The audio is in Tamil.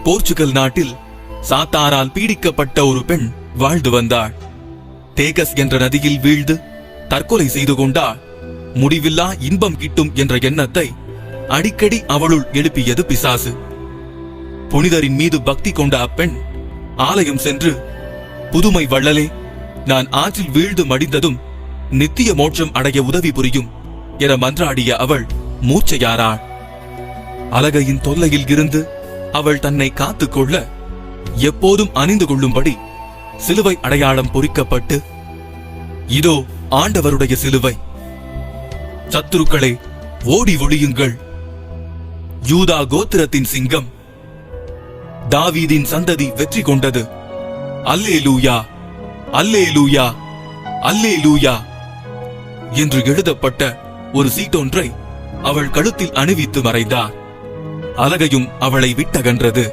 போர்ச்சுகல் நாட்டில் சாத்தாரால் பீடிக்கப்பட்ட ஒரு பெண் வாழ்ந்து வந்தாள். தேகஸ் என்ற நதியில் வீழ்ந்து தற்கொலை செய்து கொண்டாள். முடிவில்லா இன்பம் கிட்டும் என்ற எண்ணத்தை அடிக்கடி அவளுள் எழுப்பியது பிசாசு. புனிதரின் மீது பக்தி கொண்ட அப்பெண் ஆலயம் சென்று, புதுமை வள்ளலே, நான் ஆற்றில் வீழ்ந்து மடிந்ததும் நித்திய மோட்சம் அடைய உதவி புரியும் என மன்றாடிய அவள் மூச்சையாராள். அலகையின் தொல்லையில் இருந்து அவள் தன்னை காத்துக்கொள்ள எப்போதும் அணிந்து கொள்ளும்படி சிலுவை அடையாளம் பொறிக்கப்பட்டு, இதோ ஆண்டவருடைய சிலுவை, சத்துருக்களே ஓடி ஒளியுங்கள், யூதா கோத்திரத்தின் சிங்கம், தாவீதின் சந்ததி வெற்றி கொண்டது, அல்லேலூயா அல்லேலூயா அல்லேலூயா என்று எழுதப்பட்ட ஒரு சீட்டொன்றை அவள் கழுத்தில் அணிவித்து மறைந்தார். அலகையும் அவளை விட்டகன்றது.